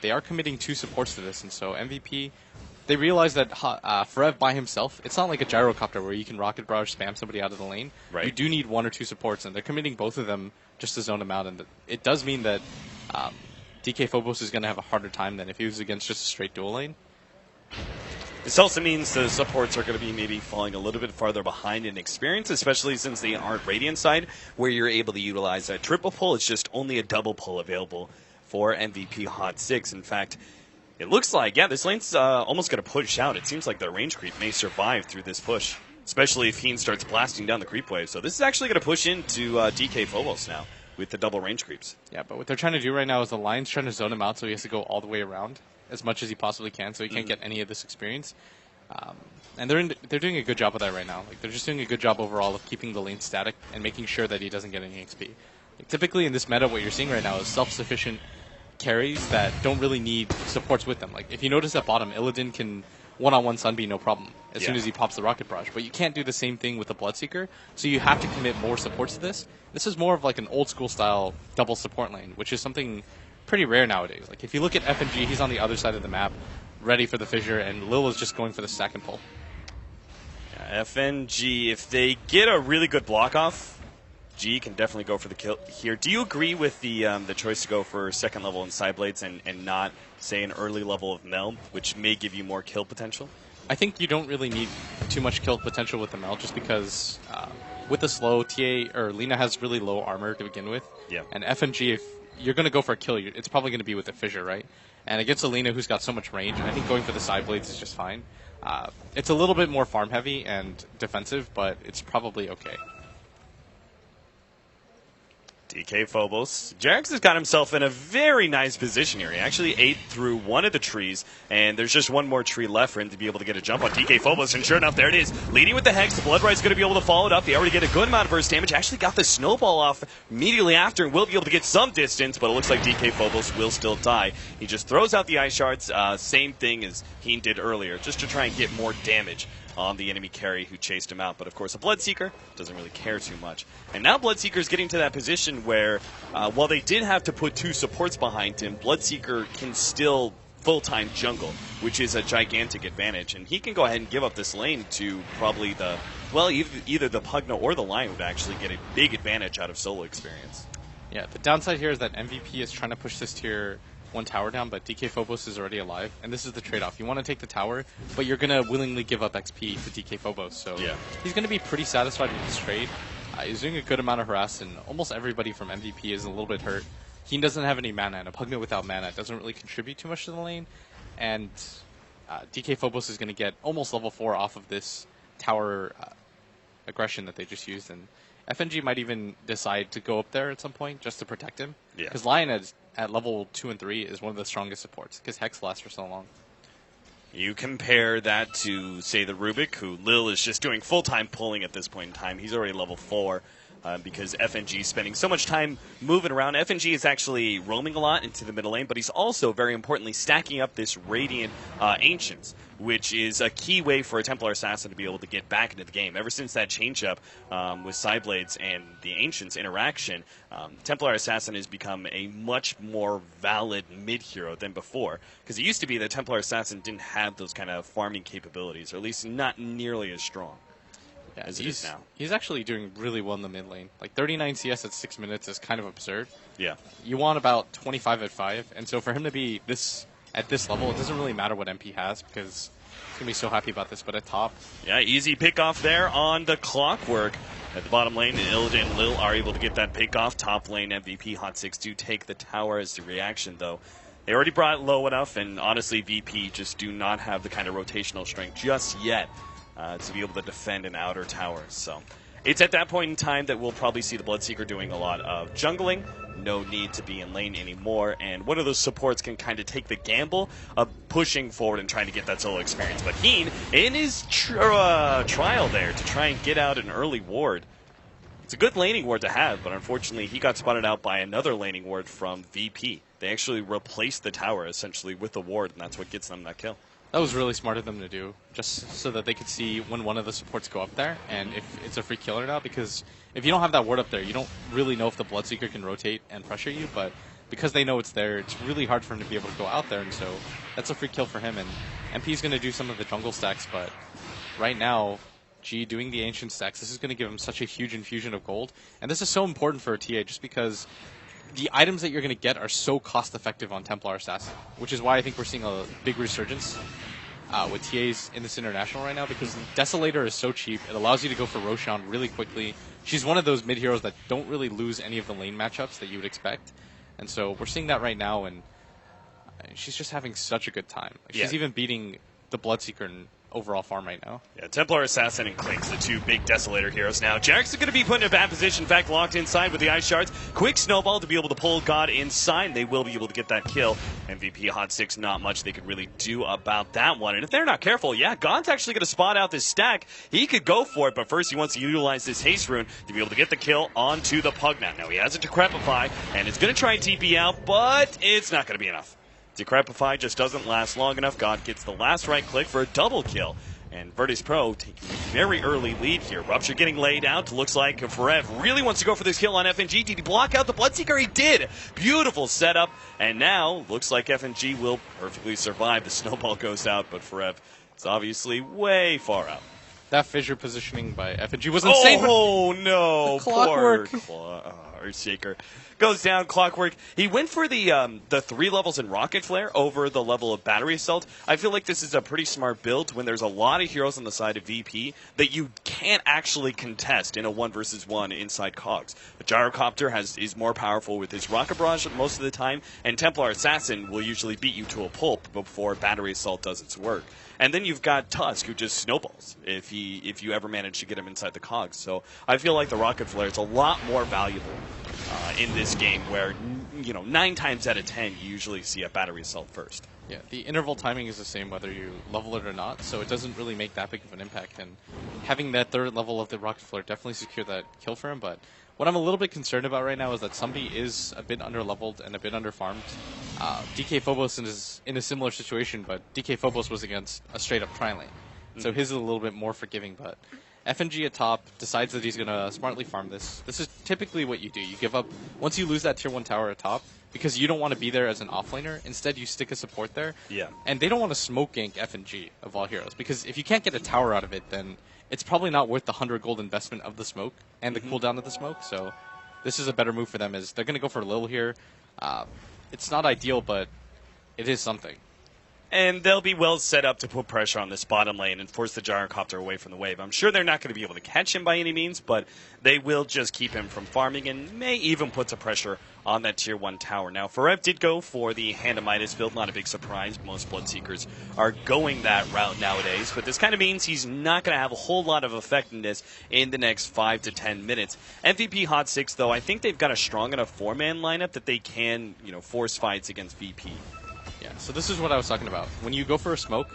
they are committing 2 supports to this, and so MVP, they realize that Forev by himself, it's not like a gyrocopter where you can rocket barrage spam somebody out of the lane. Right. You do need 1 or 2 supports, and they're committing both of them just to zone him out, and it does mean that DK Phobos is going to have a harder time than if he was against just a straight dual lane. This also means the supports are going to be maybe falling a little bit farther behind in experience, especially since they aren't Radiant side, where you're able to utilize a triple pull. It's just only a double pull available for MVP Hot 6. In fact, it looks like, yeah, this lane's almost going to push out. It seems like the range creep may survive through this push, especially if Heen starts blasting down the creep wave. So this is actually going to push into DK Phobos now with the double range creeps. Yeah, but what they're trying to do right now is the Lion's trying to zone him out, so he has to go all the way around as much as he possibly can, so he can't get any of this experience. And they're doing a good job of that right now. Like, they're just doing a good job overall of keeping the lane static and making sure that he doesn't get any XP. Like, typically in this meta, what you're seeing right now is self-sufficient carries that don't really need supports with them. Like, if you notice at bottom, Illidan can one-on-one Sunbeam no problem as soon as he pops the Rocket Barrage. But you can't do the same thing with the Bloodseeker, so you have to commit more supports to this. This is more of like an old-school style double support lane, which is something pretty rare nowadays. Like, if you look at FNG, he's on the other side of the map, ready for the fissure, and Lil is just going for the stack and pull. Yeah, FNG, if they get a really good block off, G can definitely go for the kill here. Do you agree with the choice to go for second level in Sideblades and not, say, an early level of Mel, which may give you more kill potential? I think you don't really need too much kill potential with the Mel, just because with the slow, TA or Lina has really low armor to begin with. Yeah. And FNG, if you're going to go for a kill, it's probably going to be with the fissure, right? And against Alina, who's got so much range, I think going for the side blades is just fine. It's a little bit more farm heavy and defensive, but it's probably okay. DK Phobos. Jarex has got himself in a very nice position here. He actually ate through one of the trees, and there's just one more tree left for him to be able to get a jump on DK Phobos, and sure enough, there it is. Leading with the Hex, the Blood Right's going to be able to follow it up. They already get a good amount of burst damage. Actually got the snowball off immediately after and will be able to get some distance, but it looks like DK Phobos will still die. He just throws out the Ice Shards, same thing as Heen did earlier, just to try and get more damage on the enemy carry who chased him out. But of course, a Bloodseeker doesn't really care too much. And now Bloodseeker is getting to that position where, while they did have to put 2 supports behind him, Bloodseeker can still full-time jungle, which is a gigantic advantage. And he can go ahead and give up this lane to probably the, well, either the Pugna or the Lion would actually get a big advantage out of solo experience. Yeah, the downside here is that MVP is trying to push this tier 1 tower down, but DK Phobos is already alive, and this is the trade-off. You want to take the tower, but you're going to willingly give up XP to DK Phobos, so he's going to be pretty satisfied with this trade. He's doing a good amount of harass, and almost everybody from MVP is a little bit hurt. He doesn't have any mana, and a Pugna without mana doesn't really contribute too much to the lane, and DK Phobos is going to get almost level 4 off of this tower aggression that they just used, and FNG might even decide to go up there at some point just to protect him, because Lion at level 2 and 3 is one of the strongest supports, because Hex lasts for so long. You compare that to, say, the Rubik, who Lil is just doing full-time pulling at this point in time. He's already level 4 because FNG is spending so much time moving around. FNG is actually roaming a lot into the middle lane, but he's also, very importantly, stacking up this Radiant Ancients, which is a key way for a Templar Assassin to be able to get back into the game. Ever since that change-up with Sideblades and the Ancients interaction, Templar Assassin has become a much more valid mid-hero than before. Because it used to be that Templar Assassin didn't have those kind of farming capabilities, or at least not nearly as strong as it is now. He's actually doing really well in the mid lane. Like 39 CS at 6 minutes is kind of absurd. Yeah. You want about 25 at 5, and so for him to be at this level, it doesn't really matter what MP has, because he's going to be so happy about this. But at top... Yeah, easy pick off there on the Clockwork. At the bottom lane, Illidan and Lil are able to get that pick off. Top lane MVP Hot 6 do take the tower as the reaction, though. They already brought it low enough, and honestly, VP just do not have the kind of rotational strength just yet to be able to defend an outer tower. So it's at that point in time that we'll probably see the Bloodseeker doing a lot of jungling. No need to be in lane anymore, and one of those supports can kind of take the gamble of pushing forward and trying to get that solo experience. But Heen, in his trial there to try and get out an early ward, it's a good laning ward to have, but unfortunately he got spotted out by another laning ward from VP. They actually replaced the tower essentially with the ward, and that's what gets them that kill. That was really smart of them to do, just so that they could see when one of the supports go up there, and if it's a free kill or not, because if you don't have that ward up there, you don't really know if the Bloodseeker can rotate and pressure you, but because they know it's there, it's really hard for him to be able to go out there, and so that's a free kill for him. And MP's going to do some of the jungle stacks, but right now, G doing the ancient stacks, this is going to give him such a huge infusion of gold, and this is so important for a TA just because the items that you're going to get are so cost-effective on Templar Assassin, which is why I think we're seeing a big resurgence with TAs in this international right now, because Desolator is so cheap. It allows you to go for Roshan really quickly. She's one of those mid-heroes that don't really lose any of the lane matchups that you would expect. And so we're seeing that right now, and she's just having such a good time. Like, she's even beating the Bloodseeker in overall farm right now. Yeah, Templar Assassin and Clinks, the two big Desolator heroes now. Jarek's going to be put in a bad position. In fact, locked inside with the Ice Shards. Quick snowball to be able to pull God inside. They will be able to get that kill. MVP Hot 6, not much they could really do about that one. And if they're not careful, yeah, God's actually going to spot out this stack. He could go for it, but first he wants to utilize this haste rune to be able to get the kill onto the Pugna. Now he has a Decrepify, and it's going to try and TP out, but it's not going to be enough. Decrepify just doesn't last long enough. God gets the last right click for a double kill. And Virtus Pro taking a very early lead here. Rupture getting laid out. Looks like Forev really wants to go for this kill on FNG. Did he block out the Bloodseeker? He did. Beautiful setup. And now looks like FNG will perfectly survive. The snowball goes out, but Forev is obviously way far out. That fissure positioning by FNG was insane. Oh, no. Clockwork. Poor Earthshaker. Goes down, Clockwork. He went for the 3 levels in Rocket Flare over the level of Battery Assault. I feel like this is a pretty smart build when there's a lot of heroes on the side of VP that you can't actually contest in a 1 versus 1 inside Cogs. The Gyrocopter is more powerful with his Rocket Barrage most of the time, and Templar Assassin will usually beat you to a pulp before Battery Assault does its work. And then you've got Tusk, who just snowballs if you ever manage to get him inside the cogs. So I feel like the Rocket Flare is a lot more valuable in this game, where 9 times out of 10 you usually see a Battery Assault first. Yeah, the interval timing is the same whether you level it or not, so it doesn't really make that big of an impact. And having that 3rd level of the Rocket Flare definitely secured that kill for him. But what I'm a little bit concerned about right now is that Sumbi is a bit under-leveled and a bit under-farmed. DK Phobos is in a similar situation, but DK Phobos was against a straight-up tri-lane. So his is a little bit more forgiving, but FNG at top decides that he's going to smartly farm this. This is typically what you do. You give up, once you lose that tier 1 tower at top, because you don't want to be there as an offlaner, instead you stick a support there. Yeah. And they don't want to smoke gank FNG of all heroes, because if you can't get a tower out of it, then it's probably not worth the 100 gold investment of the smoke and the cooldown of the smoke. So this is a better move for them, is they're going to go for Lil here. It's not ideal, but it is something. And they'll be well set up to put pressure on this bottom lane and force the Gyrocopter away from the wave. I'm sure they're not going to be able to catch him by any means, but they will just keep him from farming and may even put some pressure on that tier 1 tower. Now, Forev did go for the Hand of Midas build, not a big surprise. Most Bloodseekers are going that route nowadays, but this kind of means he's not going to have a whole lot of effectiveness in the next 5 to 10 minutes. MVP Hot 6, though, I think they've got a strong enough 4-man lineup that they can, force fights against VP. Yeah, so this is what I was talking about. When you go for a smoke,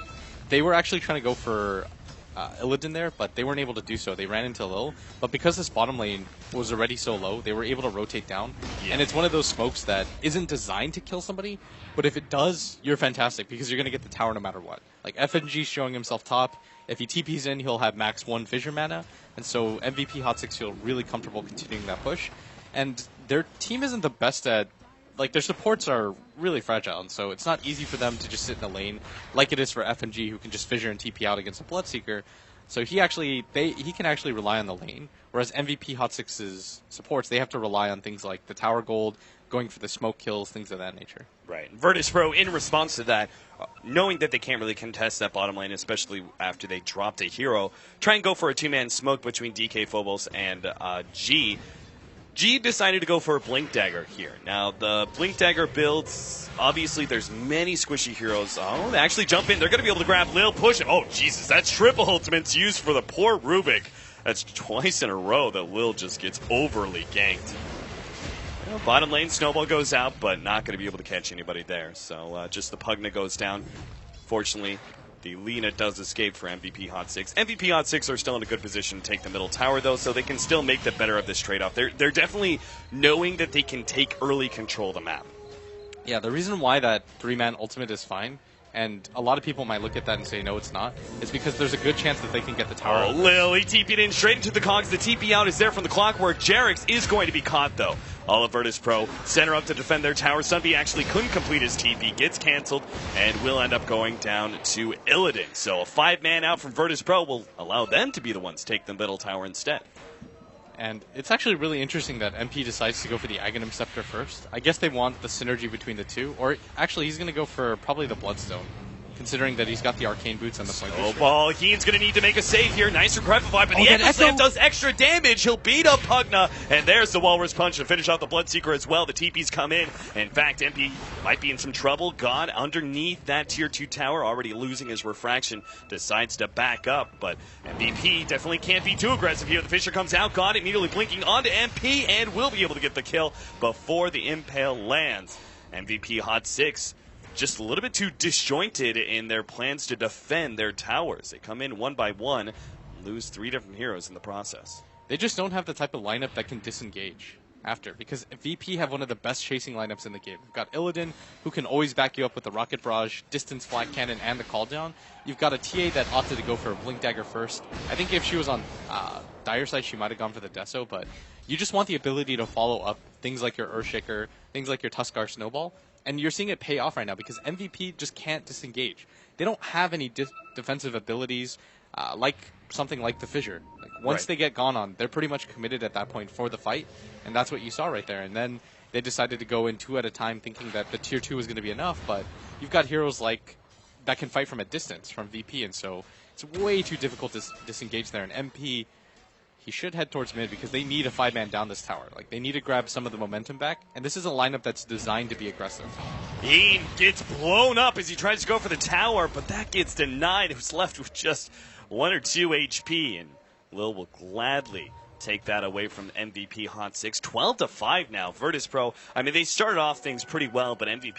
they were actually trying to go for Illidan there, but they weren't able to do so. They ran into Lil, but because this bottom lane was already so low, they were able to rotate down. Yeah. And it's one of those smokes that isn't designed to kill somebody, but if it does, you're fantastic, because you're going to get the tower no matter what. Like, FNG showing himself top. If he TPs in, he'll have max 1 Fissure mana, and so MVP Hot 6 feel really comfortable continuing that push. And their team isn't the best at, like, their supports are really fragile, and so it's not easy for them to just sit in the lane like it is for FNG, who can just fissure and TP out against a Bloodseeker. So he can actually rely on the lane, whereas MVP Hot 6's supports, they have to rely on things like the tower gold, going for the smoke kills, things of that nature. Right. Virtus Pro, in response to that, knowing that they can't really contest that bottom lane, especially after they dropped a hero, try and go for a 2-man smoke between DK Phobos and G. G decided to go for a Blink Dagger here. Now, the Blink Dagger builds, obviously there's many squishy heroes. Oh, they actually jump in. They're going to be able to grab Lil, push him. Oh, Jesus, that triple ultimate's used for the poor Rubik. That's twice in a row that Lil just gets overly ganked. Well, bottom lane, Snowball goes out, but not going to be able to catch anybody there. So just the Pugna goes down. Fortunately, the Lina does escape for MVP Hot 6. MVP Hot 6 are still in a good position to take the middle tower, though, so they can still make the better of this trade-off. They're definitely knowing that they can take early control of the map. Yeah, the reason why that 3-man ultimate is fine, and a lot of people might look at that and say, no, it's not. It's because there's a good chance that they can get the tower. Oh, Lily TP'd in straight into the cogs. The TP out is there from the clockwork. Jarex is going to be caught, though. All of Virtus Pro center up to defend their tower. Sunby actually couldn't complete his TP, gets canceled, and will end up going down to Illidan. So a 5-man out from Virtus Pro will allow them to be the ones to take the middle tower instead. And it's actually really interesting that MP decides to go for the Aghanim Scepter first. I guess they want the synergy between the two. Or actually, he's going to go for probably the Bloodstone, considering that he's got the Arcane Boots and the Flanker. Oh, ball. Heen's going to need to make a save here. Nice Regrepify, but the that Echo Slam Echo does extra damage. He'll beat up Pugna, and there's the Walrus Punch to finish off the Bloodseeker as well. The TP's come in. In fact, MP might be in some trouble. God, underneath that Tier 2 tower, already losing his Refraction, decides to back up, but MVP definitely can't be too aggressive here. The Fisher comes out. God immediately blinking onto MP, and will be able to get the kill before the Impale lands. MVP Hot 6. Just a little bit too disjointed in their plans to defend their towers. They come in one by one, lose 3 different heroes in the process. They just don't have the type of lineup that can disengage after, because VP have one of the best chasing lineups in the game. You've got Illidan, who can always back you up with the Rocket Barrage, Distance Flat Cannon, and the Call Down. You've got a TA that opted to go for a Blink Dagger first. I think if she was on Dire side, she might have gone for the Deso, but you just want the ability to follow up things like your Earthshaker, things like your Tuskar Snowball, and you're seeing it pay off right now because MVP just can't disengage. They don't have any defensive abilities like something like the Fissure. Like once they get gone on, they're pretty much committed at that point for the fight, and that's what you saw right there. And then they decided to go in 2 at a time thinking that the Tier 2 was going to be enough, but you've got heroes like that can fight from a distance from VP, and so it's way too difficult to disengage there. And MP, he should head towards mid because they need a 5-man down this tower. Like, they need to grab some of the momentum back, and this is a lineup that's designed to be aggressive. Heen gets blown up as he tries to go for the tower, but that gets denied. It was left with just 1 or 2 HP, and Lil will gladly take that away from MVP Hot 6. 12-5 now. Virtus Pro, I mean, they started off things pretty well, but MVP